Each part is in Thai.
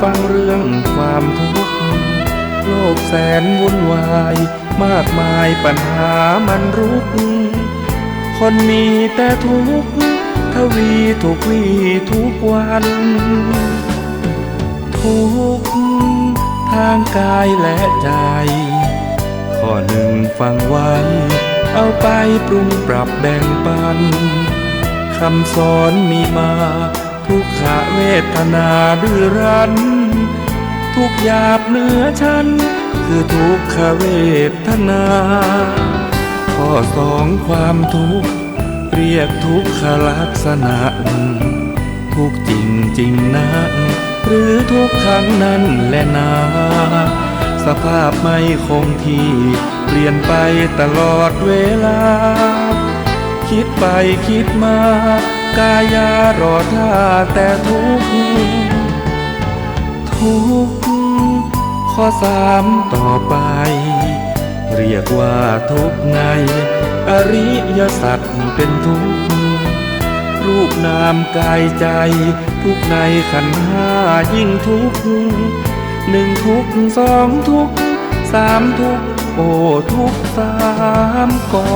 ฟังเรื่องความทุกข์โลกแสนวุ่นวายมากมายปัญหามันรุกคนมีแต่ทุกข์ทวีทุกวี่ทุกวันทุกข์ทางกายและใจข้อหนึ่งฟังไว้เอาไปปรุงปรับแบ่งปันคำสอนมีมาทุกขเวทนาดื้อรั้นทุกหยาบเหนือฉันคือทุกขเวทนาข้อสองความทุกข์เรียกทุกขลักษณะทุกจริงจริงนะหรือทุกครั้งนั้นแหละนาสภาพไม่คงที่เปลี่ยนไปตลอดเวลาคิดไปคิดมากายารอท่าแต่ทุกข้อสามต่อไปเรียกว่าทุกในอริยสัจเป็นทุกรูปนามกายใจทุกในขันธ์ห้ายิ่งทุกหนึ่งทุกสองทุกสามทุกโอ้ทุกสามกอ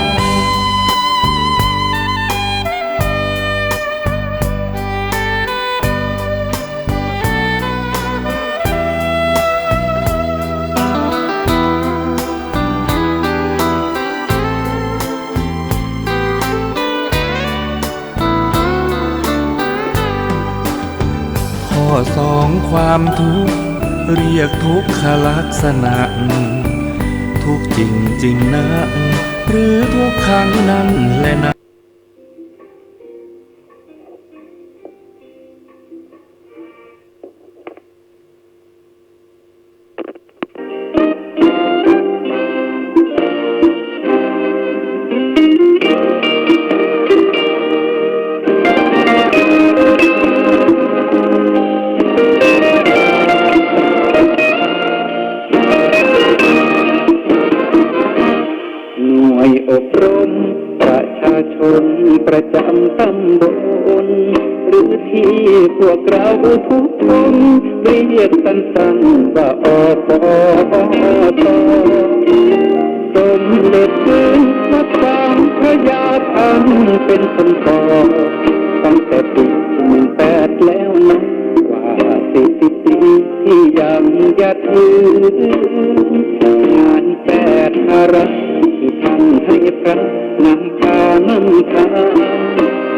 งข้อสองความทุกข์เรียกทุกขลักษณะทุกจริงจริงนะหรือทุกครั้งนั้นแหละนะอบรมประชาชนประจำตำบลหรือที่พวกเราทุกคนเรียกสั้นๆว่าอปต.สมเด็จขึ้นวัดบางพระยาท่านเป็นคนก่อตั้งแต่ปี18แล้วนะกว่า40 ปีที่ยังอย่าถืองาน8 ภาระที่ท่านให้พระนำพานำทาง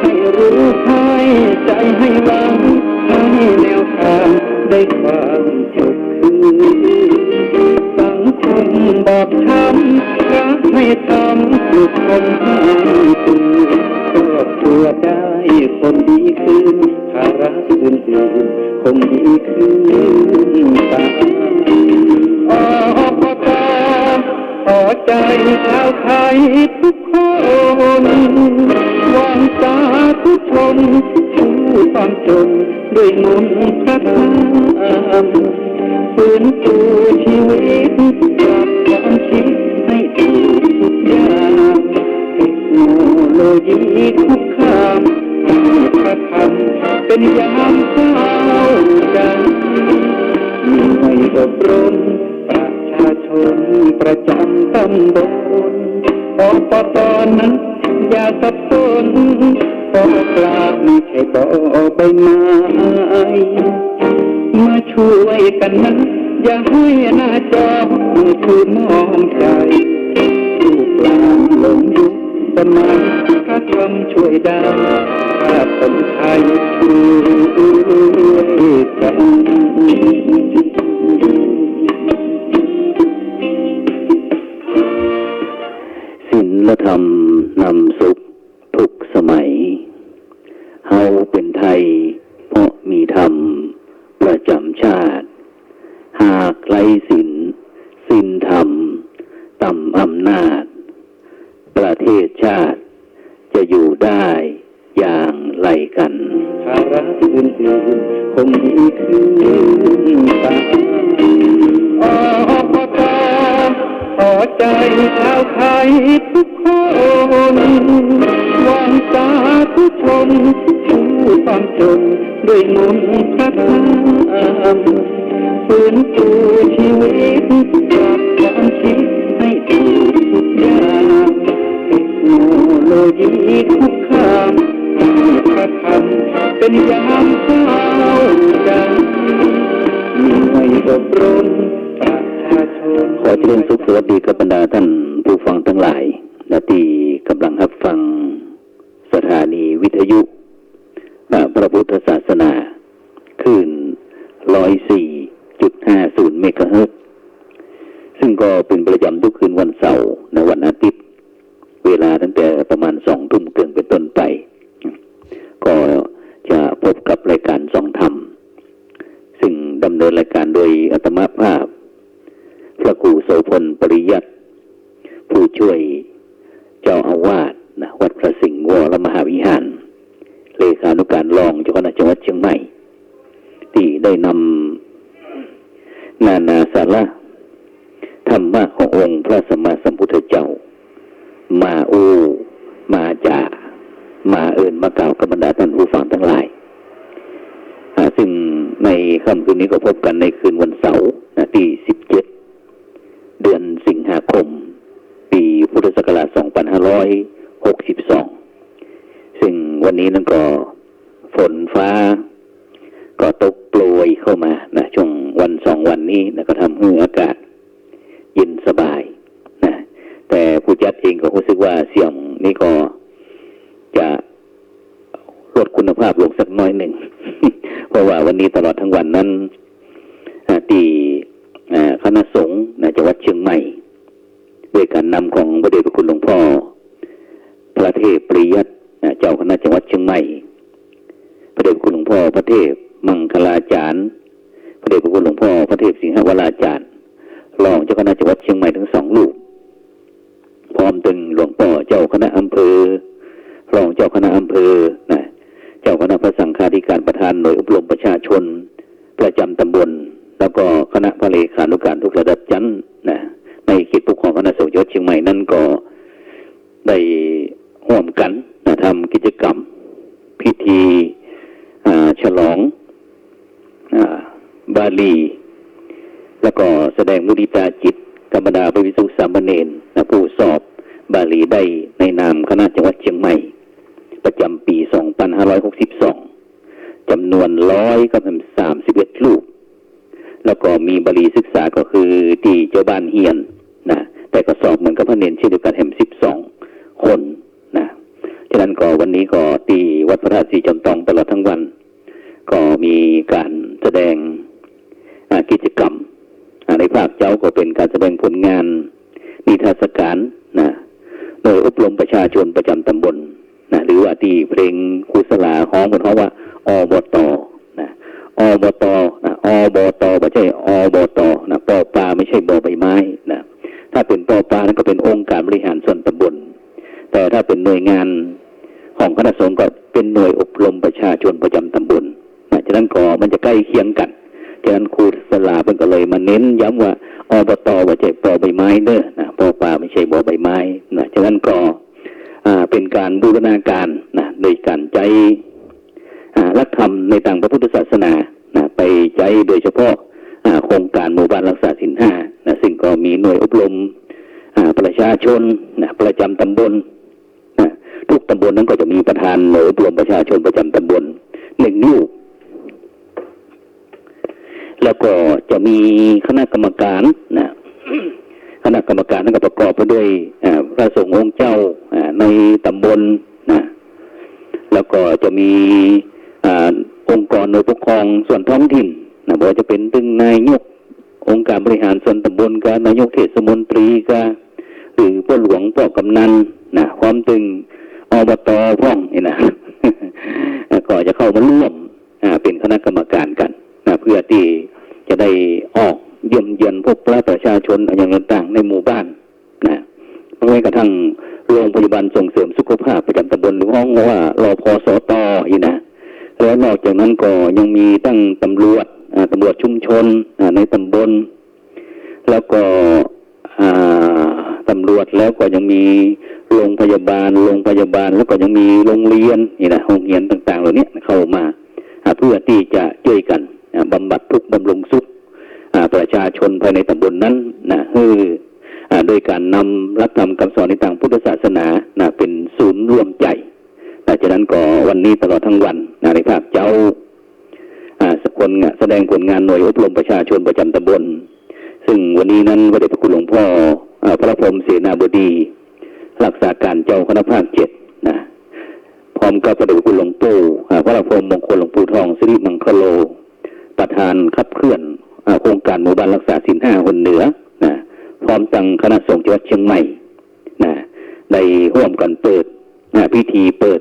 ให้รู้ให้ใจให้หวังให้แนวทางได้ความสุขคืนสังคมบอบช้ำรักให้ทำสุขคนให้ตื่นครอบครัวได้คนดีขึ้นภาระอื่นๆคงดีขึ้นตามอบต.ขอใจชาวไทยทุกคนวอนสาธุชนผู้ความจนด้วยมนต์พระธรรมฟื้นฟูชีวิตกลับความคิดให้ถูกทุกอย่างเทคโนโลยีคุกคามพระธรรมเป็นยามเช้าใจหน่วยอบรมประชาชนประจำตำบลปต.นั้นอย่าสับสนปกลาไม่ใช่ปใบไม้มาช่วยกันนะอย่าให้หน้าจอคือมองใจลูกหลานหลงยุคสมัยพระธรรมช่วยได้ถ้าคนไทยช่วยกันศีลธรรมนำสุขทุกสมัยเฮาเป็นไทยเพราะมีธรรมประจำชาติหากไร้ศีลสิ้นธรรมต่ำอำนาจประเทศชาติจะอยู่ได้อย่างไรกันภาระอื่นๆคงดีขึ้นตามอบต.ขอใจชาวไทยทุกคนวอนสาธุชนผู้ความจนด้วยมนต์พระธรรม ฟื้นฟูชีวิตปรับความคิดให้ถูกทุกอย่างเทคโนโลยีคุกคามพระธรรมเป็นยามเช้าใจหน่วยอบรมประชาชนขอเจริญสุขสวัสดีกับบรรดาท่านผู้ฟังทั้งหลายและที่กำลังรับฟังสถานีวิทยุพระพุทธศาสนาคลื่น 104.50 เมกะเฮิรตซ์ซึ่งก็เป็นประจำทุกคืนวันเสาร์ในวันอาทิตย์เวลาตั้งแต่ประมาณ 20:00 นเป็นต้นไปก็จะพบกับรายการส่องธรรมซึ่งดำเนินรายการโดยอาตมาภาพพระครูโสพลปริยัติผู้ช่วยเจ้าอาวาสวัดพระสิงห์วรมหาวิหารเลขานุการรองเจ้าคณะจังหวัดเชียงใหม่ที่ได้นำนานาสาระธรรมะขององค์พระสัมมาสัมพุทธเจ้ามามามาเอิญมากล่าวกับบรรดาท่านผู้ฟังทั้งหลายซึ่งในค่ำคืนนี้ก็พบกันในคืนวันเสาร์ที่17เดือนสิงหาคมปีพุทธศักราช2562ซึ่งวันนี้นั่นก็ฝนฟ้าก็ตกโปรยเข้ามาช่วงวัน2วันนี้ก็ทำให้อากาศเย็นสบายแต่ผู้จัดเองก็รู้สึกว่าเสียงนี้ก็จะลดคุณภาพลงสักน้อยหนึ่ง เพราะว่าวันนี้ตลอดทั้งวันนั้นที่คณะสงฆ์จังหวัดเชียงใหม่ด้วยการนำของพระเดชพระคุณหลวงพ่อพระเทพปริยัติเจ้าคณะจังหวัดเชียงใหม่พระเดชพระคุณหลวงพ่อพระเทพมังคลาจารย์พระเดชพระคุณหลวงพ่อพระเทพสิงหวราจารย์รองเจ้าคณะจังหวัดเชียงใหม่ทั้ง2รูปพร้อมถึงหลวงพ่อเจ้าคณะอำเภอรองเจ้าคณะอำเภอเจ้าคณะพระสังฆาธิการประธานหน่วยอบรมประชาชนประจำตำบลแล้วก็คณะพระเลขานุการทุกระดับชั้นในเขตปกครองคณะสงฆ์จังหวัดเชียงใหม่นั้นก็ได้ร่วมกันทำกิจกรรมพิธีฉลองบาลีแล้วก็แสดงมุทิตาจิตกับบรรดาพระภิกษุสามเณรผู้สอบบาลีได้ในนามคณะจังหวัดเชียงใหม่ประจำปี2562จำนวน131รูปแล้วก็มีบาลีศึกษาก็คือที่เจ้าบ้านเฮียนแต่ก็สอบเหมือนกับพระเนรเช่นเดียวกันแห่ง12คนฉะนั้นก็วันนี้ก็ที่วัดพระธาตุศรีจอมทองตลอดทั้งวันก็มีการแสดงกิจกรรมในภาคเจ้าก็เป็นการแสดงผลงานนิทรรศการโดยอบรมประชาชนประจำตำบลหรือว่าที่เพลงครูสลาฮ้องบนเพราะว่าอบตอบตอบตไม่ใช่อบตปอปลาไม่ใช่บอใบไม้ถ้าเป็นปอปลานั่นก็เป็นองค์การบริหารส่วนตำบลแต่ถ้าเป็นหน่วยงานของคณะสงฆ์ก็เป็นหน่วยอบรมประชาชนประจำตำบลฉะนั้นก็มันจะใกล้เคียงกันฉะนั้นครูสลาเพิ่นก็เลยมาเน้นย้ำว่าอบตไม่ใช่ปอใบไม้เด้อปอปลาไม่ใช่บอใบไม้ฉะนั้นก็เป็นการบูรณาการโดยการใจหลักธรรมในทางพระพุทธศาสนาไปใจโดยเฉพาะโครงการหมู่บ้านรักษาศีล5ซึ่งก็มีหน่วยอบรมประชาชนประจำตำบลทุกตำบลนั้นก็จะมีประธานหน่วยอบรมประชาชนประจำตำบล1รูปแล้วก็จะมีคณะกรรมการคณะกรรมการนั้นก็ประกอบไปด้วยพระสงฆ์องค์เจ้าในตำบลแล้วก็จะมีองค์กรหน่วยปกครองส่วนท้องถิ่นบอกว่าจะเป็นตึงนายกองค์การบริหารส่วนตำบลกับนายกเทศมนตรีกับหรือพ่อหลวงพ่อกำนันพร้อมตึงอบตพ่องนี่ก็จะเข้ามาร่วมเป็นคณะกรรมการกันเพื่อที่จะได้ออกเยี่ยมเยียนพวกประชาชนอย่างต่างๆในหมู่บ้านแม้กระทั่งโรงพยาบาลส่งเสริมสุขภาพประจำตำบลหรือห้องว่ารพสตแล้วนอกจากนั้นก็ยังมีตั้งตำรวจชุมชนในตำบลแล้วก็ตำรวจแล้วก็ยังมีโรงพยาบาลแล้วก็ยังมีโรงเรียนโรงเรียนต่างๆเหล่านี้เข้ามาเพื่อที่จะช่วยกันบำบัดทุกข์บำรุงสุข นภายในตำบลนั้นนะโดยการนำหลักธรรมคำสอนในทางพุทธศาสนานะเป็นศูนย์รวมใจแต่จากนั้นก็วันนี้ตลอดทั้งวันนะในภาคเจ้าแสดงผลงานหน่วยอบรมประชาชนประจำตำบลซึ่งวันนี้นั้นพระเดชพระคุณหลวงพ่อพระพรหมเสนาบดีรักษาการเจ้าคณะภาค7นะพร้อมกับพระเดชพระคุณหลวงปู่พระพรหมมงคลหลวงปู่ทองสิริมังคโลประธานขับเคลื่อนโครงการหมู่บ้านรักษาศีล5คนเหนือนะพร้อมตั้งคณะสงฆ์จังหวัดเชียงใหม่นะได้ร่วมกันเปิดพิธีเปิด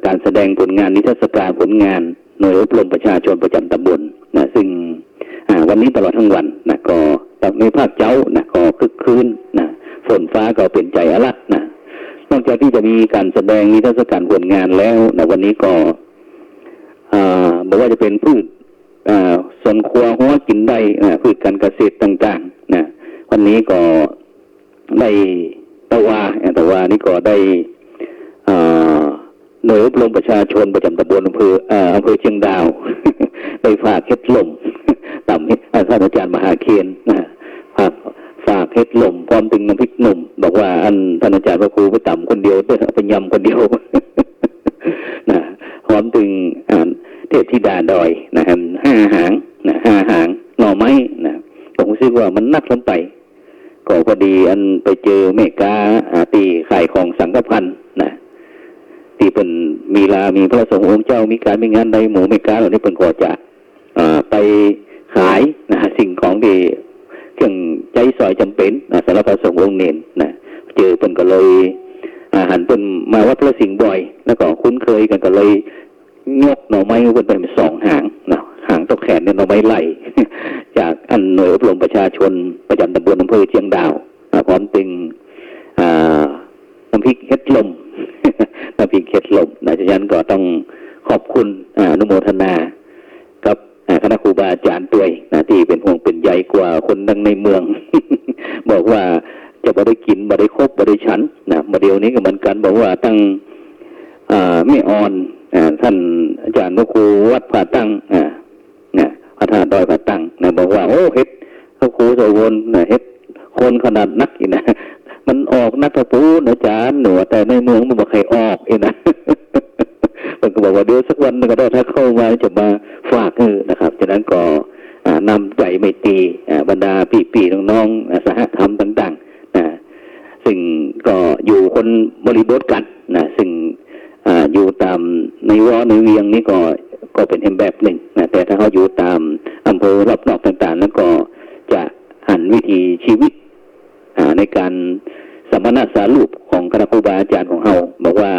การแสดงผลงานนิทรรศการผลงานหน่วยอบรมประชาชนประจำตำบลนะซึ่งวันนี้ตลอดทั้งวันนะก็ในภาคเจ้านะก็คึกคืนนะฝนฟ้าก็เป็นใจอละนะนอกจากที่จะมีการแสดงนิทรรศการผลงานแล้วนะวันนี้ก็บอกว่าจะเป็นพืชสวนครัวหัวกินได้พืชการเกษตรต่างๆนะวันนี้ก็ได้ตะวานี่ก็ได้หน่วยอบรมประชาชนประจำตำบลอำเภอเชียงดาว ไปฝากเฮ็ดลมต่ำท่านอาจารย์มหาเคนนะฝากเฮ็ดลมพร้อมถึงน้ำพริกหนุ่มบอกว่าท่านอาจารย์พระครูไปต่ำคนเดียวไปยำคนเดียว นะพร้อมถึงเทพธิดาดอยนะ5 หางนะ5 หางหน่อไม้นะผมรู้สึกว่ามันนักลงไปก็พอดีไปเจอเมกาตีขายของสังฆพันธ์นะที่เป็นมีพระสงฆ์องค์เจ้ามีการมีงานใดหมู่เมกาเหล่านี้เป็นก็จะไปขายนะสิ่งของที่เครื่องใจสอยจำเป็นนะสำหรับพระสงฆ์องค์เน้นนะเจอเป็นก็เลยหันเป็นมาวัดพระสิงห์บ่อยแล้วก็คุ้นเคยกันก็เลยยกหน่อไม้เป็น2 หางนะหางตกแขนเนี่ยหน่อไม้ไหล จากหน่วยอบรมประชาชนประจำตำบลอำเภอเชียงดาวพร้อมตึงน้ำพริกเฮ็ดลม น้ำพริกเฮ็ดลมนะฉะนั้นก็ต้องขอบคุณอนุโมทนากับคณะครูบาอาจารย์ด้วยนะที่เป็นห่วงเป็นใยกว่าคนดังในเมือง บอกว่าจะบ่ได้กินบ่ได้ครบบ่ได้ฉันนะมาเดียวนี้ก็เหมือนกันบอกว่าตั้งไม่อ่อนท่านอาจารย์พระครูวัดผาตั้งพระธาตุดอยผาตั้งนะบอกว่าโอ้เฮ็ดพระครูโสวนเฮ็ดคนขนาดนักอีกนะมันออกนักพระปูอาจารย์หนูแต่ในเมืองมันบอกใครออกเองนะ มันก็บอกว่าเดี๋ยวสักวันนึงก็ได้ถ้าเข้ามาจะมาฝากนะครับฉะนั้นก็นำใจไม่ตีบรรดาพี่ๆน้องๆสหธรรมต่างๆนะซึ่งก็อยู่คนบริบทกันนะซึ่งอยู่ตามในในเวียงนี่ก็เป็นแบบหนึ่งนะแต่ถ้าเขาอยู่ตามอำเภอรอบนอกต่างๆนั้นก็จะหันวิธีชีวิตในการสัมมนาสารูปของคณะครูบาอาจารย์ของเราบอกว่า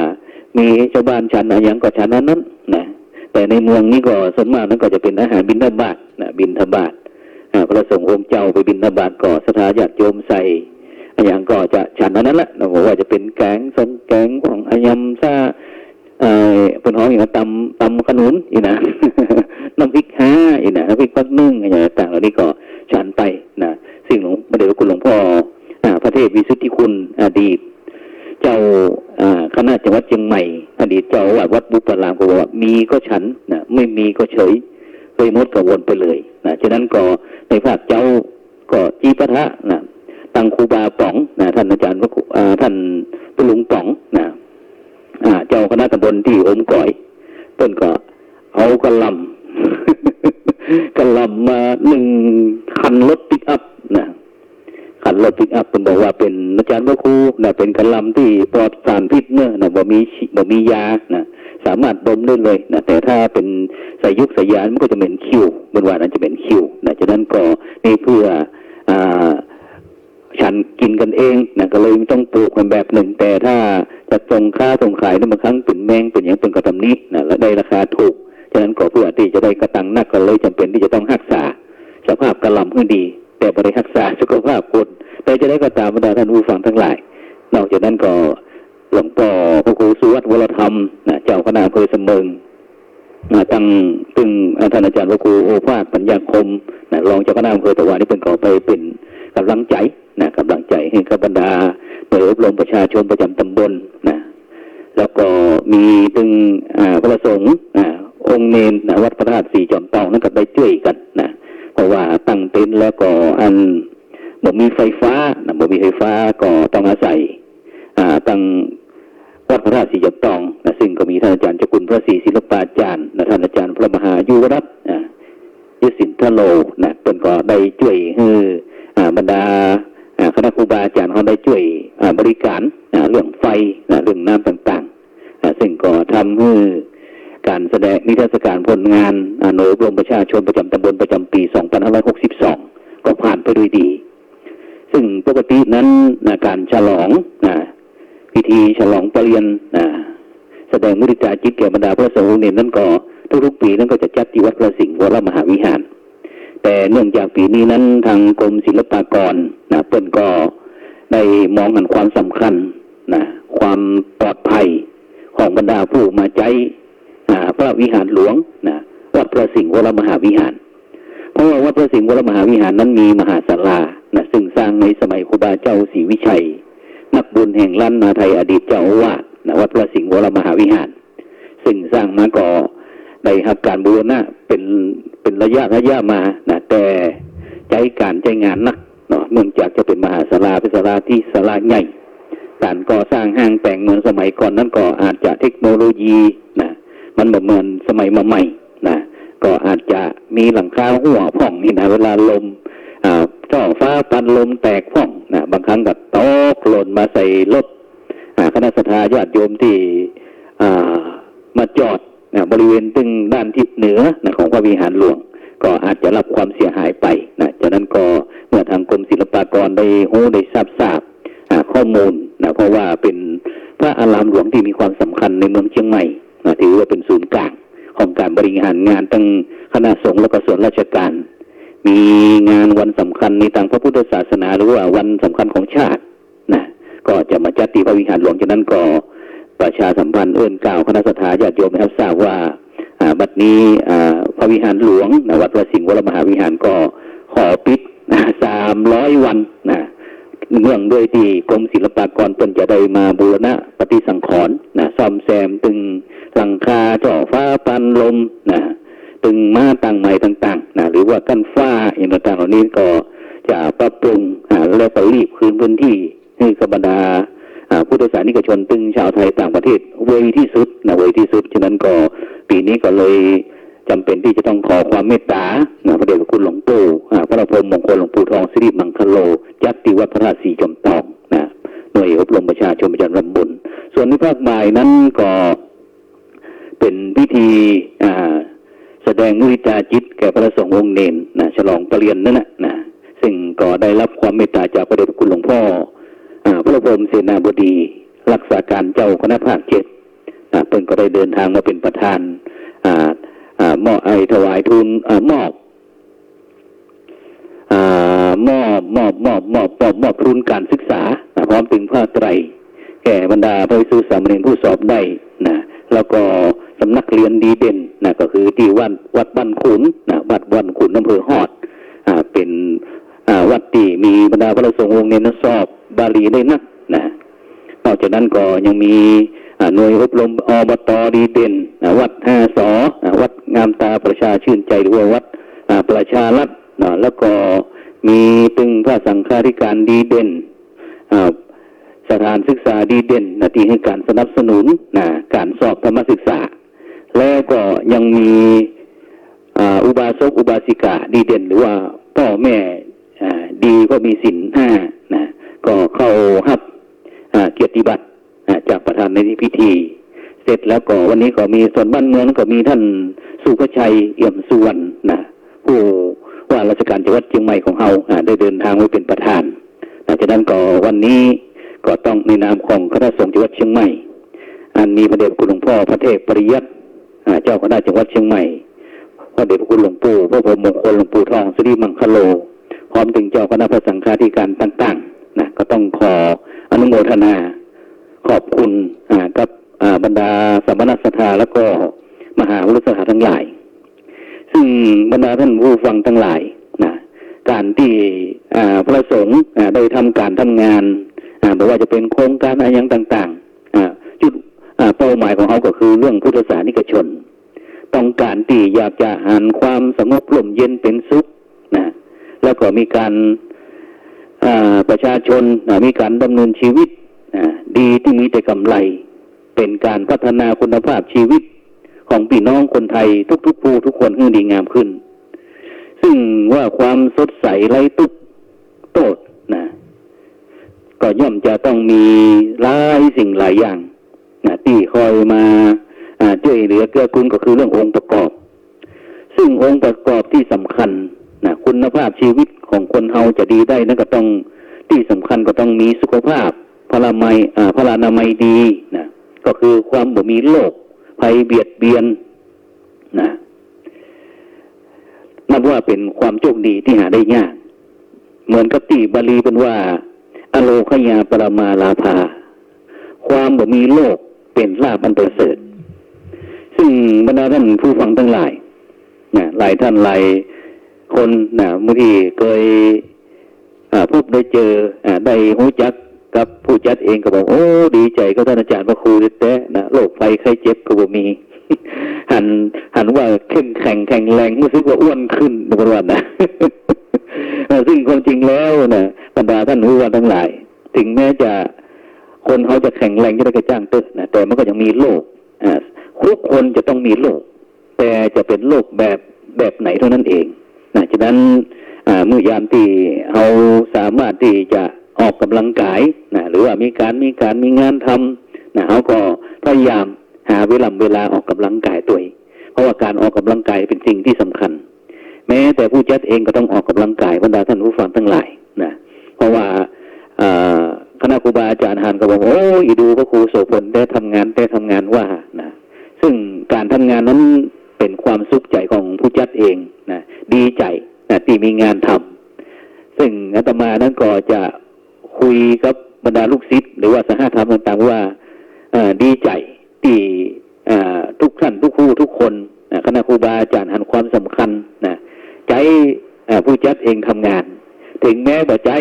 มีชาวบ้านฉันอย่างก็ฉันนั้นนะแต่ในเมืองนี้ก็ส่วนมากนั้นก็จะเป็นอาหารบิณฑบาตนะบิณฑบาตพระสงฆ์องค์เจ้าไปบิณฑบาตก็ศรัทธาญาติโยมใส่อย่างก็จะฉันนั้นแหละบอกว่าจะเป็นแกงส้มแกงของอายำซ่าเป็นห้องอย่างตำขนุนอีนะ น้ำพริกอีนะน้ำพริกฟักนึ่งอย่างต่างๆเหล่านี้ก็ฉันไปนะสิ่งหลวงพระเดชพระคุณหลวงพ่อพระเทพวิสุทธิคุณอดีตเจ้าคณะจังหวัดเชียงใหม่อดีตเจ้าวัดบุปลามก็บอกว่ามีก็ฉันนะไม่มีก็เฉยเลยมดก็วนไปเลยนะฉะนั้นก็ในภาคเจ้าก็จีปะทะนะตั้งครูบาป๋องนะท่านอาจารย์ท่านตุลุงป๋องนะเจ้าคณะตำบลที่อมก่อยต้นก็เอากระลำ กระลำมา1 คันรถปิกอัพนะขันรถปิกอัพเป็นบอกว่าเป็นอาจารย์พระครูนะเป็นกระลำที่ปลอดสารพิษเนื้อนะบ่มียานะสามารถดมได้เลยนะแต่ถ้าเป็นใส่ยุกใส่ยามันก็จะเป็นคิวเป็นว่านั้นจะเป็นคิวนะฉะนั้นก็นี่เพื่อฉันกินกันเองนะก็เลยต้องปลูกกันแบบหนึ่งแต่ถ้าจะส่งขายบางครั้งเป็นแมงเป็นอย่างเป็นกระทำนี้นะและได้ราคาถูกฉะนั้นก็เพื่อที่จะได้กระตังนักก็เลยจำเป็นที่จะต้องรักษาสภาพกระลำให้ดีแต่บริรักษาสุขภาพคนแต่จะได้ก็ตามบรรดาท่านผู้ฟังทั้งหลายนอกจากนั้นก็หลวงพ่อพระครูสุวัฒน์วรธรรมนะเจ้าคณะอำเภอเสมิงตั้งตึงท่านอาจารย์พระครูโอภาสปัญญาคมนะรองเจ้าคณะอำเภอตะวันนี่เป็นก่อไปเป็นกำลังใจนะกำลังใจให้กับบรรดาหน่วยอบรมประชาชนประจำตำบลนะแล้วก็มีตึงพระสงฆ์องค์เนรนะวัดพระธาตุสีจอมทองนั่นก็ได้ช่วยกันนะเพราะว่าตั้งเต็น นแล้วก็บ่มีไฟฟ้าบ่มีไฟฟ้าก็ต้องอาศัยตั้งวัดพระธาตุศรีจอมทองซึ่งก็มีท่านอาจารย์เจ้าคุณพระศรีศิลปาจารย์ท่านอาจารย์พระมหายุวรัตน์ยศินทโลเพิ่นก็ได้ช่วยบรรดาคณะครูบาอาจารย์เขาได้ช่วยบริการเรื่องไฟเรื่องน้ำต่างๆซึ่งก็ทำให้การแสดงนิทรรศการผลงานหน่วยอบรมประชาชนประจำตำบลประจำปี 2562 ก็ผ่านไปด้วยดี ซึ่งปกตินั้นการฉลองพิธีฉลองปริญญาแสดงมุทิตาจิตแก่บรรดาพระสงฆ์เนรนั้นก็ทุกๆปีนั้นก็จะจัดที่วัดพระสิงห์วรมหาวิหารแต่เนื่องจากปีนี้นั้นทางกรมศิลปากรเพิ่นก็ได้มองเห็นความสำคัญความปลอดภัยของบรรดาผู้มาใช้พระวิหารหลวงวัดพระสิงห์วรมหาวิหารเพราะว่าวัดพระสิงห์วรมหาวิหารนั้นมีมหาศาลาซึ่งสร้างในสมัยครูบาเจ้าศรีวิชัยนักบุญแห่งล้านนาไทยอดีตเจ้าอาวาสวัดพระสิงห์วรมหาวิหารซึ่งสร้างมาก็ได้รับการบูรณะเป็นระยะมาแต่ใช้งานนักเนื่องจากจะเป็นมหาศาลาเป็นศาลาที่ศาลาใหญ่การก่อสร้างห้างแต่งเมืองสมัยก่อนนั้นก็อาจจะเทคโนโลยีมันเหมือนสมัยใหม่ก็อาจจะมีหลังคาหัวพ่องนี่เวลาลมช่อฟ้าปันลมแตกพ่องบางครั้งก็ตกหล่นมาใส่รถคณะสัตยาญาติโยมที่มาจอดบริเวณตึงด้านทิศเหนือของพระวิหารหลวงก็อาจจะรับความเสียหายไปจากนั้นก็เมื่อทางกรมศิลปากรได้ทราบข้อมูลเพราะว่าเป็นพระอารามหลวงที่มีความสำคัญในเมืองเชียงใหม่ถือว่าเป็นศูนย์กลางของการบริหารงานทั้งคณะสงฆ์และก็ส่วนราชการมีงานวันสำคัญในทางพระพุทธศาสนาหรือว่าวันสำคัญของชาติก็จะมาจัดที่พระวิหารหลวงจากนั้นก็ประชาสัมพันธ์กล่าวคณะสัตยาญาติโยมให้ทราบว่าบัดนี้พระวิหารหลวงวัดพระสิงห์วรมหาวิหารก็ขอปิด300 วันเนื่องด้วยที่กรมศิลปากรเพิ่นจะได้มาบูรณะปฏิสังขรณ์ซ่อมแซมตึงหลังคาจ่อฟ้าปันลมตึงม้าตั้งใหม่ต่างๆหรือว่ากั้นฟ้าอย่างต่างๆเหล่านี้ก็จะปรับปรุงและก็รีบคืนพื้นที่ให้กับบรรดาพุทธศาสนิกชนตึงชาวไทยต่างประเทศเวยที่สุดฉะนั้นก็ปีนี้ก็เลยจำเป็นที่จะต้องขอความเมตตาพระเดชพระคุณหลวงปู่พระพรหมมงคลหลวงปู่ทองสิริมังคโลจัดที่วัดพระธาตุศรีจอมทองหน่วยอบรมประชาชนประจำตำบลส่วนในภาคบ่ายนั้นก็เป็นพิธีแสดงมุทิตาจิตแก่พระสงฆ์องค์เนรฉลองปริญญานั่นซึ่งก็ได้รับความเมตตาจากพระเดชพระคุณหลวงพ่อพระพรหมเสนาบดีรักษาการเจ้าคณะภาค7เพิ่นก็ได้เดินทางมาเป็นประธานมอบถวายทุนมอบทุนการศึกษาพร้อมถึงผ้าไตรแก่บรรดาพระภิกษุสามเณรผู้สอบได้แล้วก็สำนักเรียนดีเด่นก็คือที่วัดบ้านขุนวัดบ้านขุนอำเภอฮอดเป็นวัดที่มีบรรดาพระสงฆ์องค์เนรสอบบาลีได้นักนอกจากนั้นก็ยังมีหน่วยอบรมอบต.ดีเด่นวัด5 สวัดงามตาประชาชื่นใจหรือว่าวัดประชารัฐแล้วก็มีตึงพระสังฆาธิการดีเด่นสถานศึกษาดีเด่นที่ให้การสนับสนุนการสอบธรรมศึกษาและก็ยังมีอุบาสกอุบาสิกาดีเด่นหรือว่าพ่อแม่ดีก็มีศีล5ก็เข้ารับเกียรติบัตรจากประธานในพิธีเสร็จแล้วก็วันนี้ก็มีส่วนบ้านเมืองก็มีท่านสุภชัยเอี่ยมสุวรรณผู้ว่าราชการจังหวัดเชียงใหม่ของเราได้เดินทางไว้เป็นประธานจากนั้นก็วันนี้ก็ต้องในนามของคณะสงฆ์จังหวัดเชียงใหม่มีพระเดชพระคุณหลวงพ่อพระเทพปริยัติเจ้าคณะจังหวัดเชียงใหม่พระเดชพระคุณหลวงปู่พระพรหมมงคลหลวงปู่ทองสิริมังคโลพร้อมถึงเจ้าคณะพระสังฆาธิการต่างๆก็ต้องขออนุโมทนาขอบคุณกับบรรดาสมณศรัทธาและก็มหาวุฒิศรัทธาทั้งหลายซึ่งบรรดาท่านผู้ฟังทั้งหลายการที่พระสงฆ์ได้ทำการทำงานไม่ว่าจะเป็นโครงการอะไรอย่างต่างๆจุดเป้าหมายของเขาก็คือเรื่องพุทธศาสนิกชนต้องการที่อยากจะหาความสงบร่มเย็นเป็นสุขแล้ว แล้วก็มีการประชาชนมีการดำเนินชีวิตดีที่มีแต่กำไรเป็นการพัฒนาคุณภาพชีวิตของพี่น้องคนไทยทุกๆผู้ทุกคนให้ดีงามขึ้นซึ่งว่าความสดใสไร้ทุกข์โทษก็ย่อมจะต้องมีหลายสิ่งหลายอย่างที่คอยมาช่วยเหลือเกื้อกูลก็คือเรื่ององค์ประกอบซึ่งองค์ประกอบที่สำคัญคุณภาพชีวิตของคนเฮาจะดีได้นั่นก็ต้องที่สำคัญก็ต้องมีสุขภาพพลานามัยดีก็คือความบ่มีโรคภัยเบียดเบียนนับว่าเป็นความโชคดีที่หาได้ยากเหมือนกับที่บาลีเป็นว่าอโลคยาปรมาลาภาความบ่มีโรคเป็นลาภอันประเสริฐซึ่งบรรดาท่านผู้ฟังทั้งหลายหลายท่านหลายคนบางทีเคยพบได้เจอได้รู้จักกับผู้จัดเองก็บอกโอ้ดีใจกับท่านอาจารย์พระครูแต่โรคภัยไข้เจ็บก็บ่มี หันว่าเข้มแข็งแรงรู้สึกว่าอ้วนขึ้นในวันวันซึ่งความจริงแล้วบรรดาท่านผู้ฟังทั้งหลายถึงแม้จะคนเขาจะแข็งแรงจะได้กระจ้างตึกแต่มันก็ยังมีโรคทุกคนจะต้องมีโรคแต่จะเป็นโรคแบบไหนเท่านั้นเองฉะนั้นเมื่อยามที่เราสามารถที่จะออกกำลังกายหรือว่ามีงานทำเขาก็พยายามหาเวลาออกกำลังกายตัวเองเพราะว่าการออกกำลังกายเป็นสิ่งที่สำคัญแม้แต่ผู้จัดเองก็ต้องออกกำลังกายบรรดาท่านผู้ฟังทั้งหลายเพราะว่าคณะครูบาอาจารย์หันก็บอกโอ้ยดูพระครูโสพลได้ทำงานว่าซึ่งการทำงานนั้นเป็นความสุขใจของผู้จัดเองดีใจที่มีงานทำซึ่งอาตมานั้นก็จะคุยกับบรรดาลูกศิษย์หรือว่าสหธรรมต่างๆว่าดีใจที่ทุกท่านทุกผู้ทุกคนคณะครูบาอาจารย์หันความสำคัญใจผู้จัดเองทำงานถึงแม้ว่าใจ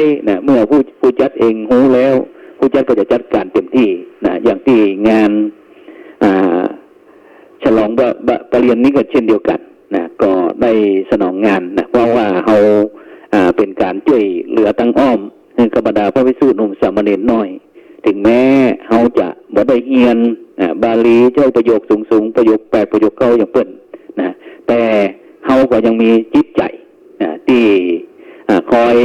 เมื่อผู้จัดเองรู้แล้วผู้จัดก็จะจัดการเต็มที่อย่างที่งานฉลองปริญญานี้ก็เช่นเดียวกันก็ได้สนองงานเพราะว่าเขาเป็นการช่วยเหลือตั้งอ้อมให้กับบรรดาพระภิกษุหนุ่มสามเณรน้อยถึงแม้เขาจะบ่ได้เรียนบาลีเจ้าประโยคสูงประโยค8ประโยค9อย่างเปิ้นแต่เขาก็ยังมีจิตใจที่คอย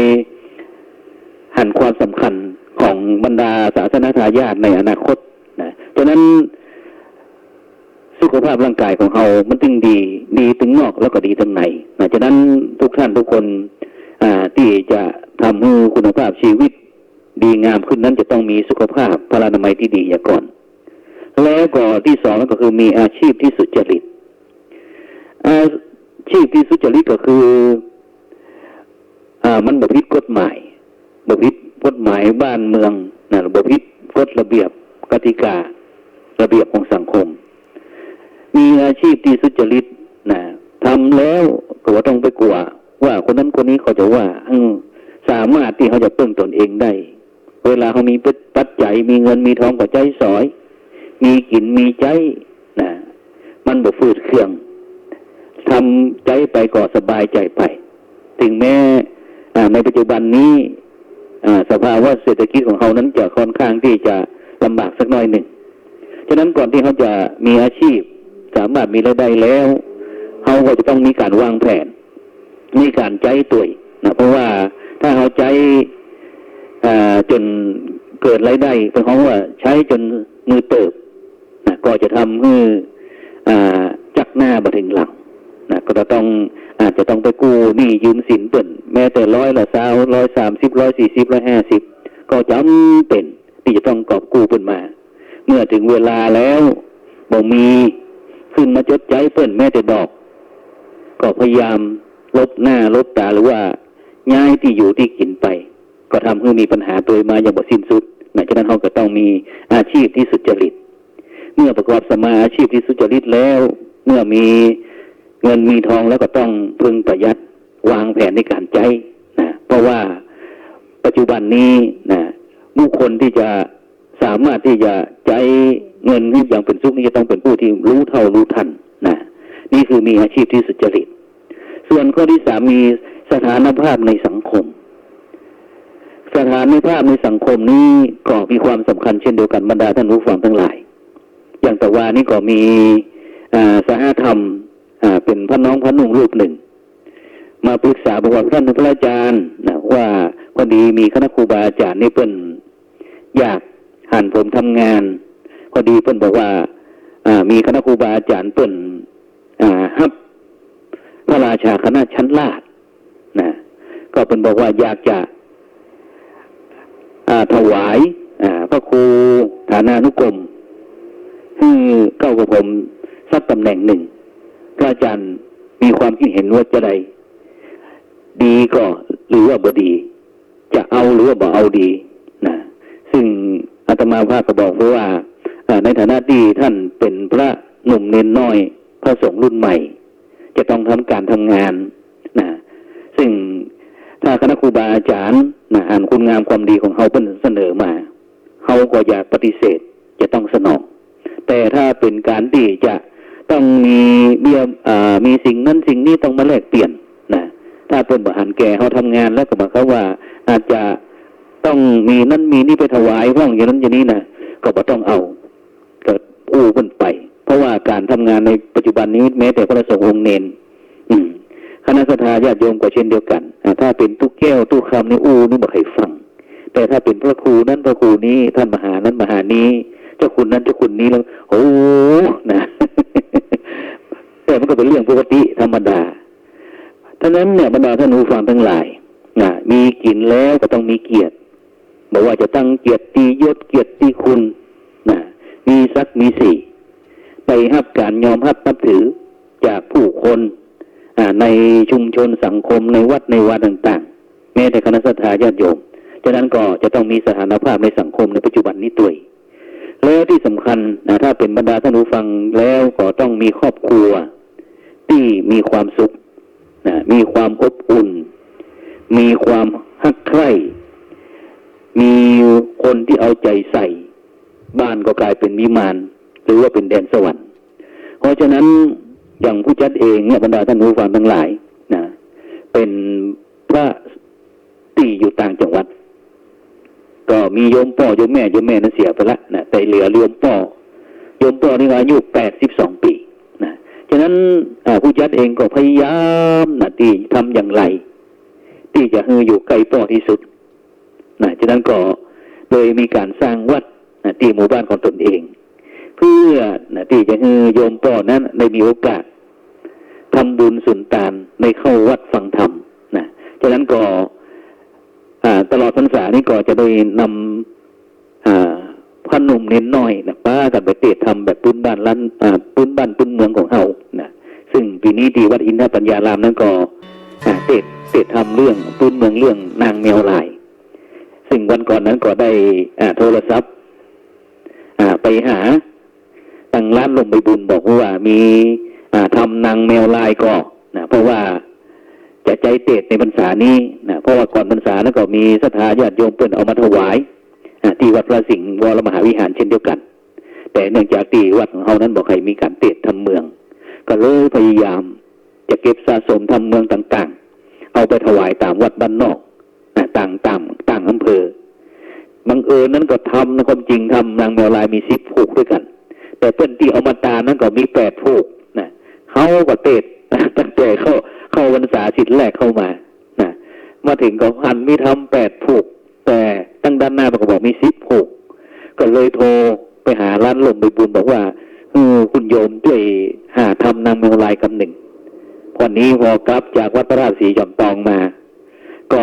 หันความสำคัญของบรรดาศาสนทายาทในอนาคตฉะนั้นสุขภาพร่างกายของเขามันถึงดีถึงนอกแล้วก็ดีถึงในฉะนั้นทุกท่านทุกคนที่จะทำให้คุณภาพชีวิตดีงามขึ้นนั้นจะต้องมีสุขภาพพลานามัยที่ดีอย่างก่อนแล้วก็ที่สองก็คือมีอาชีพที่สุจริตอาชีพที่สุจริตก็คือมันบ่ผิดกฎหมายบ้านเมืองบ่ผิดกฎระเบียบกติการะเบียบของสังคมมีอาชีพที่สุจริตทำแล้วก็ว่าต้องไปกลัวว่าคนนั้นคนนี้เขาจะว่าสามารถที่เขาจะพึ่งตนเองได้เวลาเขามีปัจจัยมีเงินมีทองก็ใจสอยมีกินมีใจมันบ่ฝืดเคืองทำใจไปก็สบายใจไปถึงแม้ในปัจจุบันนี้สภาวะเศรษฐกิจของเขานั้นจะค่อนข้างที่จะลำบากสักหน่อยหนึ่งฉะนั้นก่อนที่เขาจะมีอาชีพสามารถมีรายได้แล้วเขาก็จะต้องมีการวางแผนมีการใจตัวเพราะว่าถ้าเขาใจจนเกิดรายได้เป็นของว่าใช้จนมือเติบก็จะทำให้จักหน้ามาถึงหลังก็จะต้องอาจจะต้องไปกู้หนี้ยืมสินเปิ่นแม้แต่100 ละ20 130 140 150ก็จำเป็นที่จะต้องกอบกู้เปิ่นมาเมื่อถึงเวลาแล้วบ่มีขึ้นมาจดใจเปิ่นแม้แต่ดอกก็พยายามลบหน้าลบตาหรือว่าย้ายที่อยู่ที่กินไปก็ทำให้มีปัญหาตัวมาอย่างบ่สิ้นสุดฉะนั้นเราก็ต้องมีอาชีพที่สุจริตเมื่อประกอบสมาอาชีพที่สุจริตแล้วเมื่อมีเงินมีทองแล้วก็ต้องพึงประหยัดวางแผนในการใช้เพราะว่าปัจจุบันนี้ผู้คนที่จะสามารถที่จะใช้เงินให้อย่างเป็นสุขนี่จะต้องเป็นผู้ที่รู้เท่ารู้ทันนี่คือมีอาชีพที่สุจริตส่วนข้อที่3มี สถานภาพในสังคมสถานภาพในสังคมนี้ก็มีความสำคัญเช่นเดียวกันบรรดาท่านผู้ฟังทั้งหลายอย่างแต่ว่านี่ก็มีสหธรรมเป็นพระน้องพระนุ่งรูปหนึ่งมาปรึกษาบอกว่าท่านพระอาจารย์นะว่าพอดีมีคณะครูบาอาจารย์นี่เปิ้นอยากหันผมทำงานพอดีเปิ้นบอกว่ามีคณะครูบาอาจารย์เปิ้นฮับพระราชาคณะชั้นลาดนะก็เปิ้นบอกว่าอยากจะถวายพระครูฐานานุกรมคือเก้ากับผมสักตำแหน่งหนึ่งพระอาจารย์มีความคิดเห็นว่าจะใดดีก็หรือว่าบ่ดีจะเอาหรือว่าบ่เอาดีนะซึ่งอาตมาภาพก็บอกเพราะว่าในฐานะที่ท่านเป็นพระหนุ่มเน้นน้อยพระสงฆ์รุ่นใหม่จะต้องทำการทำงานนะซึ่งถ้าคณะครูบาอาจารย์อ่านคุณงามความดีของเขาเป็นเสนอมาเขาก็อยากปฏิเสธจะต้องสนองแต่ถ้าเป็นการที่จะต้องมีเบี้ยมีสิ่งนั้นสิ่งนี้ต้องมาแลกเปลี่ยนนะถ้าเป็นบริหารแก่เขาทำงานแล้วก็บอกเขาว่าอาจจะต้องมีนั่นมีนี่ไปถวายว่างอย่างนั้นอย่างนี้นะก็บ่ต้องเอาก็อู้ขึ้นไปเพราะว่าการทำงานในปัจจุบันนี้แม้แต่พระสงฆ์องค์เนนคณะสัตยาญาติโยมก็เช่นเดียวกันถ้าเป็นตู้แก้วตู้คำนี่อู้นี่บ่ใครฟังแต่ถ้าเป็นพระครูนั้นพระครูนี้ท่านมหานั้นมหานี้เจ้าคุณนั้นเจ้าคุณนี้แล้วโอ้นะ แต่มันก็เป็นเรื่องปกติธรรมดาท่านั้นเนี่ยบรรดาท่านผู้ฟังทั้งหลายนะมีกินแล้วก็ต้องมีเกียรติบอกว่าจะตั้งเกียรติยศเกียรติคุณนะมีศักดิ์มีสีไปรับการยอมรับนับถือจากผู้คนในชุมชนสังคมในวัดในวาต่างๆแม้แต่คณะสัตยาญาติโยมฉะนั้นก็จะต้องมีสถานภาพในสังคมในปัจจุบันนี้ด้วยแล้วที่สำคัญถ้าเป็นบรรดาท่านผู้ฟังแล้วก็ต้องมีครอบครัวที่มีความสุขมีความอบอุ่นมีความฮักใคร่มีคนที่เอาใจใส่บ้านก็กลายเป็นวิมานหรือว่าเป็นแดนสวรรค์เพราะฉะนั้นอย่างผู้จัดเองเนี่ยบรรดาท่านผู้ฟังทั้งหลายนะเป็นพระที่อยู่ต่างจังหวัดก็มีโยมพ่อโยมแม่นั้นเสียไปละนะแต่เหลือโยมพ่อนี่อายุ82 ปีนะฉะนั้นผู้จัดเองก็พยายามนะที่ทำอย่างไรที่จะให้อยู่ใกล้พ่อที่สุดนะฉะนั้นก็โดยมีการสร้างวัดนะที่หมู่บ้านของตนเองเพื่อนะที่จะให้โยมพ่อนั้นได้มีโอกาสทำบุญสุนทานในเข้าวัดฟังธรรมนะฉะนั้นก็ตลอดพรรษานี้ก็จะได้นำพระหนุ่มเน้นน้อยนะป้ากันไปเทศน์ทำแบบพื้นบ้านล้านพื้นบ้านพื้นเมืองของเฮานะซึ่งปีนี้ที่วัดอินทปัญญารามนั้นก็เทศน์ทำเรื่องพื้นเมืองเรื่องนางแมวลายซึ่งวันก่อนนั้นก็ได้โทรศัพท์ไปหาตั้งร้านลงไปบุญบอกว่ามีทำนางแมวลายก็นะเพราะว่าจะใจเตดในพรรษานี้นะเพราะว่าก่อนพรรษานั้นก็มีศรัทธาญาติโยมเพิ่นเอามาถวายที่วัดพระสิงห์วรมหาวิหารเช่นเดียวกันแต่เนื่องจากที่วัดของเขานั้นบอกให้มีการเตดทำเมืองก็เลยพยายามจะเก็บสะสมทำเมืองต่างๆเอาไปถวายตามวัดบ้านนอกต่างอำเภอบังเอิญนั้นก็ทำนะความจริงทำนางแมวลายมี10 ผูกด้วยกันแต่เพิ่นที่เอามาตานั้นก็มี8 ผูกนะเขาก็เตดตั้งแต่เข้าพรรษาสิทธิ์แรกเข้ามานะมาถึงก็หันมีทำ8 ผูกแต่ตั้งด้านหน้าก็บอกมี10 ผูกก็เลยโทรไปหาร้านลมไปบุญบอกว่าคุณโยมช่วยหาทำนางแมวลายคำหนึ่งวันนี้พอกลับจากวัดพระราชสีจอมตองมาก็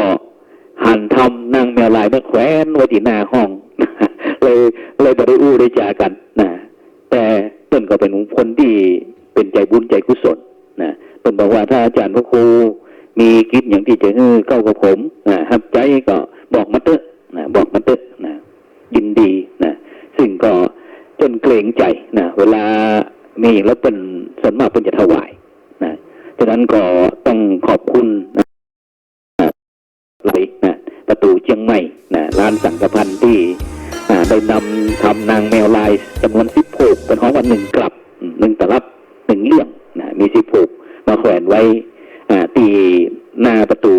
หันทำนางแมวลายมาแขวนไว้ที่หน้าห้อง เลยบริอู้ได้จากันนะแต่ต้นก็เป็นคนที่เป็นใจบุญใจกุศลนะต้นบอกว่าถ้าอาจารย์พระครูมีคิดอย่างที่จะเข้ากับผมหับใจก็บอกมาเถอะนะบอกมาเถอะนะยินดีนะซึ่งก็จนเกรงใจนะเวลามีแล้วเป็นส่วนมากเป็นจะถวายนะฉะนั้นก็ต้องขอบคุณนะประตูเชียงใหม่นะร้านสังกพันธ์ที่ได้นำทำนางแมวลายจำนวน10 ผูกเป็นของวัน1 กลับ1 ตลับ1 เลี่ยมนะมี10 ผูกมาแขวนไว้ที่หน้าประตู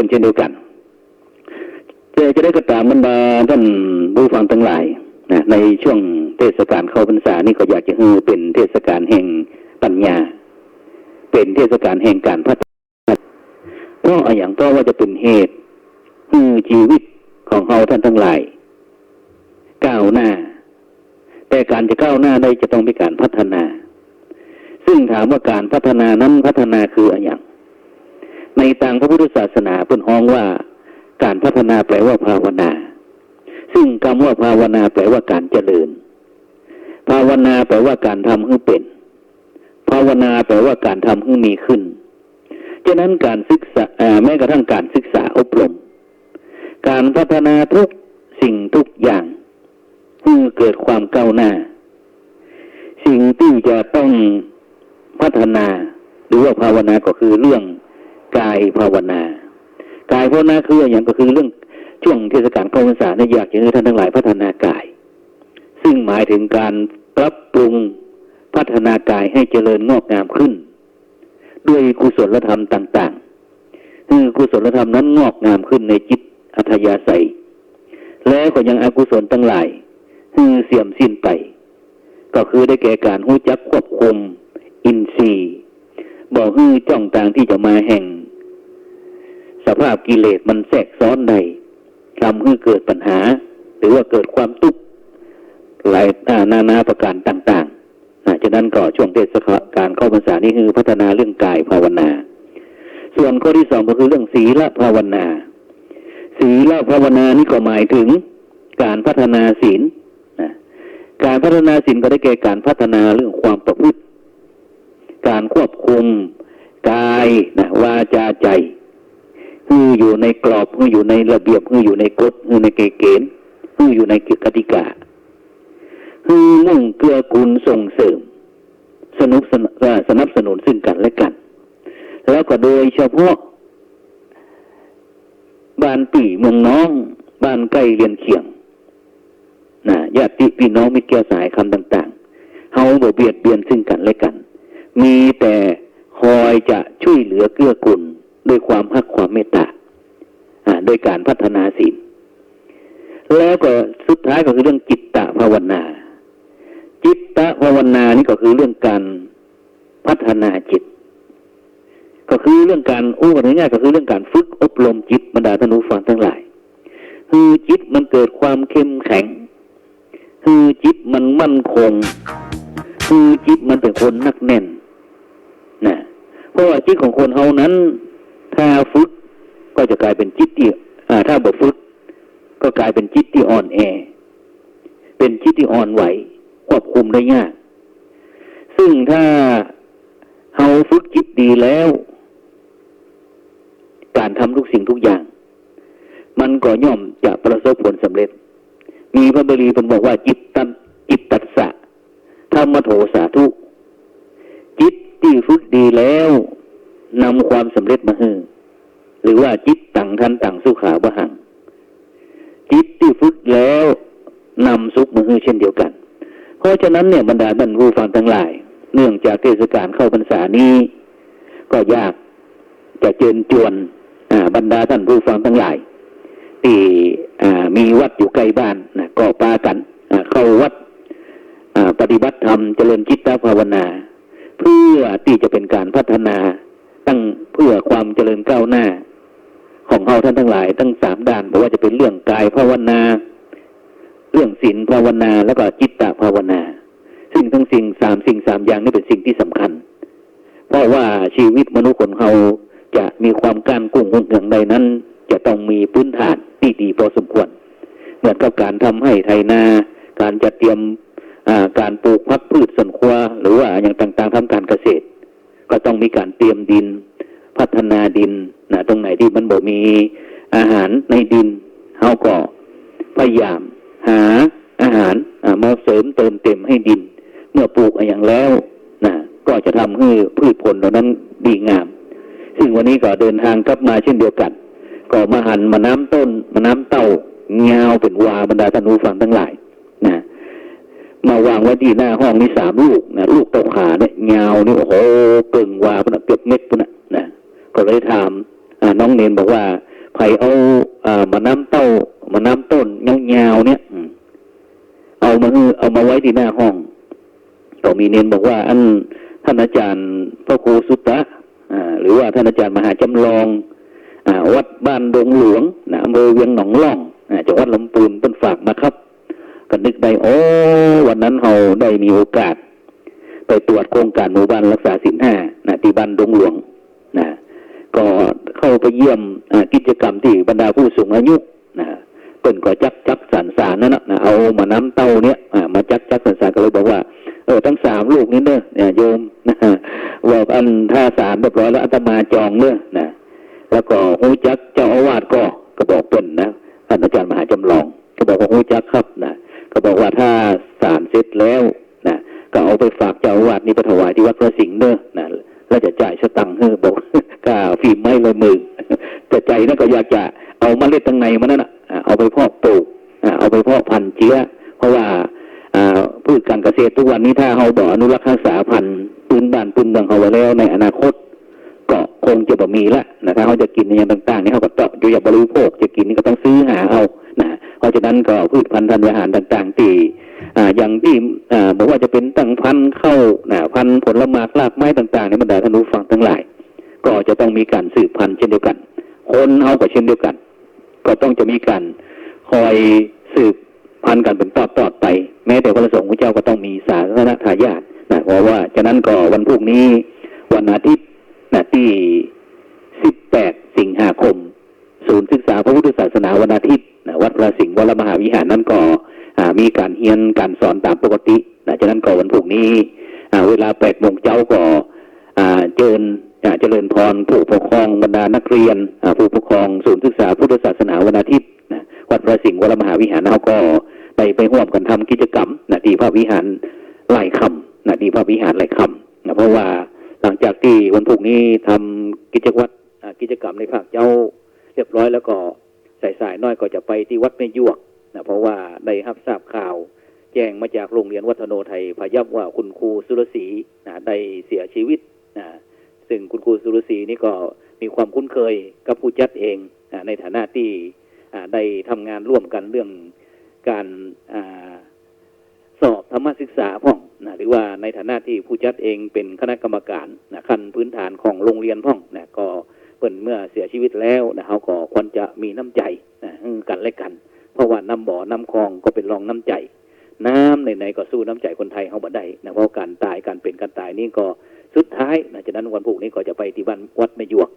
เช่นเดียวกันจะได้กระตามบรรดาท่านผู้ฟังทั้งหลายนะในช่วงเทศกาลเข้าพรรษานี่ก็อยากจะให้เป็นเทศกาลแห่งปัญญาเป็นเทศกาลแห่งการพัฒนาเพราะอย่างเพราะว่าจะเป็นเหตุให้ชีวิตของเราท่านทั้งหลายก้าวหน้าแต่การจะก้าวหน้าได้จะต้องมีการพัฒนาซึ่งถามว่าการพัฒนานั้นพัฒนาคืออะไรอย่างในทางพระพุทธศาสนาเพิ่นฮ้องว่าการพัฒนาแปลว่าภาวนาซึ่งคำว่าภาวนาแปลว่าการเจริญภาวนาแปลว่าการทำให้เป็นภาวนาแปลว่าการทำให้มีขึ้นฉะนั้นการศึกษาแม้กระทั่งการศึกษาอบรมการพัฒนาทุกสิ่งทุกอย่างให้เกิดความก้าวหน้าสิ่งที่จะต้องพัฒนาหรือว่าภาวนาก็คือเรื่องกายภาวนากายภาวนาคืออย่างก็คือเรื่องช่วงเทศกาลเข้าพรรษาเนี่ยอยากจะให้ท่านทั้งหลายพัฒนากายซึ่งหมายถึงการปรับปรุงพัฒนากายให้เจริญงอกงามขึ้นด้วยกุศลธรรมต่างๆคือกุศลธรรมนั้นงอกงามขึ้นในจิตอัธยาศัยแล้วก็ยังอกุศลทั้งหลายคือเสื่อมสิ้นไปก็คือได้แก่การรู้จักควบคุมอินทรีย์บอกให้จ้องต่างที่จะมาแห่งสภาพกิเลสมันแทรกซ้อนใดทำให้เกิดปัญหาหรือว่าเกิดความทุกข์หลายนานาประการต่างๆฉะนั้นก็ช่วงเทศกาลเข้าพรรษานี่คือพัฒนาเรื่องกายภาวนาส่วนข้อที่สองก็คือเรื่องศีลภาวนาศีลภาวนานี่ก็หมายถึงการพัฒนาศีลการพัฒนาศีลก็ได้แก่การพัฒนาเรื่องความประพฤติการควบคุมกายวาจาใจคืออยู่ในกรอบคืออยู่ในระเบียบคืออยู่ในกฎคือในเกณฑ์คืออยู่ในกติกาคือมุ่งเกื้อกูลส่งเสริมสนับสนุนซึ่งกันและกันแล้วก็โดยเฉพาะบ้านปี่เมืองน้องบ้านใกล้เรียนเคียงญาติพี่น้องมิตรแก้วสายคำต่างๆเฮาบ่เบียดเบียนซึ่งกันและกันมีแต่คอยจะช่วยเหลือเกื้อกูลด้วยความรักความเมตตาโดยการพัฒนาศีลแล้วก็สุดท้ายก็คือเรื่องจิตตภาวนาจิตตภาวนานี่ก็คือเรื่องการพัฒนาจิตก็คือเรื่องการง่ายๆก็คือเรื่องการฝึกอบรมจิตบรรดาท่านผู้ฟังทั้งหลายคือจิตมันเกิดความเข้มแข็งคือจิตมันมั่นคงคือจิตมันเป็นคนนักแน่นนะเพราะว่าจิตของคนเฮานั้นถ้าฝึกก็จะกลายเป็นจิตที่ถ้าบ่ฝึกก็กลายเป็นจิตที่อ่อนแอเป็นจิตที่อ่อนไหวควบคุมได้ยากซึ่งถ้าเฮาฝึกจิตดีแล้วการทำทุกสิ่งทุกอย่างมันก็ย่อมจะประสบผลสำเร็จมีพระบาลีเพิ่นบอกว่าจิตตัสสะธรรมโถสาธุจิตที่ฝึกดีแล้วนำความสำเร็จมาให้หรือว่าจิตตังทันตังสุขาบหังจิตที่ฝึกแล้วนำสุขมาให้เช่นเดียวกันเพราะฉะนั้นเนี่ยบรรดาท่านผู้ฟังทั้งหลายเนื่องจากเทศกาลเข้าพรรษานี้ก็ยากจะเชิญชวนบรรดาท่านผู้ฟังทั้งหลายที่มีวัดอยู่ใกล้บ้านก็พากันเข้าวัดปฏิบัติธรรมเจริญจิตตภาวนาเพื่อที่จะเป็นการพัฒนาตั้งเพื่อความเจริญก้าวหน้าของเราท่านทั้งหลายทั้ง3ด้านไม่ว่าจะเป็นเรื่องกายภาวนาเรื่องศีลภาวนาแล้วก็จิตตภาวนาซึ่งทั้งสิ่ง3อย่างนี้เป็นสิ่งที่สำคัญเพราะว่าชีวิตมนุษย์คนเราจะมีความก้านกุ้งอย่างใดนั้นจะต้องมีพื้นฐานที่ดีพอสมควรเหมือนกับการทำให้ไถนาการจัดเตรียมการปลูกพักพืชสวนครัวหรือว่าอย่างต่างๆทำการเกษตรก็ต้องมีการเตรียมดินพัฒนาดินตรงไหนที่มันบ่มีอาหารในดินเฮาก็พยายามหาอาหารมาเสริมเติมเต็มให้ดินเมื่อปลูกอย่างแล้วก็จะทำให้พืชผลเหล่านั้นดีงามซึ่งวันนี้ก็เดินทางกลับมาเช่นเดียวกันก็มาหั่นมะน้ำต้นมะน้ำเต้ายาวเป็นวาบรรดาท่านผู้ฟังทั้งหลายมาวางไว้ที่หน้าห้องนี่3 ลูกลูกเต้าขาเนี่ยยาวนี่โอ้โหเกินวาเกือบเม็ดพุ่นก็เลยถามน้องเนนบอกว่า ก็มีเน้นบอกว่าท่านอาจารย์พระครูสุตตะหรือว่าท่านอาจารย์มหาจำลองวัดบ้านดงหลวงอำเภอเวียงหนองล่องจังหวัดลำพูนเป็นฝากมาครับก็นึกได้วันนั้นเราได้มีโอกาสไปตรวจโครงการหมู่บ้านรักษาศีล5ที่บ้านดงหลวงก็เข้าไปเยี่ยมกิจกรรมที่บรรดาผู้สูงอายุเปิ่นก็จักสารนั่นนะเอามาน้ำเต้าเนี้ยมาจักสารก็เลยบอกว่าทั้ง3ลูกนี้เนี่ยโยมว่าถ้าสารเรียบร้อยแล้วอาตมาจองนะแล้วก็ฮู้จักเจ้าอาวาสก็บอกเปิ่นนะท่านอาจารย์มหาจำลองก็บอกว่าฮู้จักครับนะก็บอกว่าถ้าสารเสร็จแล้วนะก็เอาไปฝากเจ้าอาวาสนี่ไปถวายที่วัดพระสิงห์นะแล้วจะจ่ายสตังค์บอกกาฝีไม้ลายมือแต่ใจนั่นก็อยากจะเอาเมล็ดตั้งในมันนั่นเอาไปเพาะปลูกเอาไปเพาะพันธุ์เชื้อเพราะว่าพืชการเกษตรทุกวันนี้ถ้าเราบอกอนุรักษ์รักษาพันธุ์พื้นบ้านพื้นเมืองเขาไว้แล้วในอนาคตก็คงจะบ่มีละนะถ้าเขาจะกินอย่างต่างๆนี่เขาก็ต้องอยู่อย่างบริโภคจะกินนี่ก็ต้องซื้อหาเอานะเพราะฉะนั้นก็พืชพันธุ์ธัญญาหารต่างๆที่อย่างที่บอกว่าจะเป็นตั้งพันธุ์เข้าพันธุ์ผลไม้รากไม้ต่างๆในบรรดาท่านผู้ฟังทั้งหลายก็จะต้องมีการสืบพันธุ์เช่นเดียวกันคนเอาก็เช่นเดียวกันก็ต้องจะมีการคอยสืบพันธุ์กันเป็นตอดไปแม้แต่พระสงฆ์พระเจ้าก็ต้องมีสาธารณทายาทเพราะว่าฉะนั้นก็วันพรุ่งนี้วันอาทิตย์ที่18 สิงหาคมศูนย์ศึกษาพระพุทธศาสนาวันอาทิตย์วัดพระสิงห์วรมหาวิหารนั้นก็มีการเรียนการสอนตามปกติฉะนั้นก็วันพรุ่งนี้เวลา 8 โมงเช้าก็เจริญพรผู้ปกครองบรรดานักเรียนผู้ปกครองศูนย์ศึกษาพุทธศาสนาวันอาทิตย์วัดพระสิงห์วรมหาวิหารเขาก็ไปร่วมกันทำกิจกรรมที่พระวิหารหลายคำที่พระวิหารหลายคำเพราะว่าหลังจากที่วันพรุ่งนี้ทำกิจกรรมในภาคเจ้าเรียบร้อยแล้วก็สายๆน้อยก็จะไปที่วัดแม่ยวกเพราะว่าได้รับทราบข่าวแจ้งมาจากโรงเรียนวัฒโนไทยพยัพว่าคุณครูสุรศรีได้เสียชีวิตซึ่งคุณครูสุรศรีนี่ก็มีความคุ้นเคยกับผู้จัดเองในฐานะที่ได้ทำงานร่วมกันเรื่องการสอบธรรมศึกษาพ่องหรือว่าในฐานะที่ผู้จัดเองเป็นคณะกรรมการขั้นพื้นฐานของโรงเรียนพ่องก็เปิ่นเมื่อเสียชีวิตแล้วเขาก็ควรจะมีน้ำใจกันและกันเพราะว่าน้ำบ่อน้ำคลองก็เป็นรองน้ำใจน้ำไหนๆก็สู้น้ำใจคนไทยเขาบ่ได้เพราะการตายการเป็นการตายนี่ก็สุดท้ายฉะนั้นวันพรุ่งนี้ก็จะไปที่วัดแม่ยวก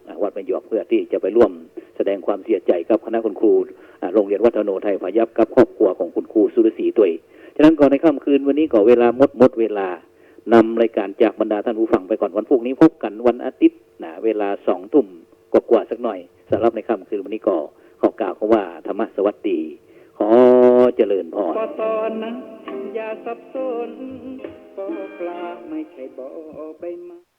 เพื่อที่จะไปร่วมแสดงความเสียใจกับคณะคุณครูโรงเรียนวัฒโนไทยพยัพกับครอบครัวของคุณครูสุรศรีตัวฉะนั้นก่อนในค่ำคืนวันนี้ก็เวลาหมดเวลานำรายการจากบรรดาท่านผู้ฟังไปก่อนวันพรุ่งนี้พบกันวันอาทิตย์เวลา 20:00 นกว่าสักหน่อยสำหรับในค่ำคืนวันนี้ก็ขอกล่าวคำว่าธรรมะสวัสดีขอเจริญพรตอนนะอย่าสับสนปอปลาไม่ใช่บ่อใบไม้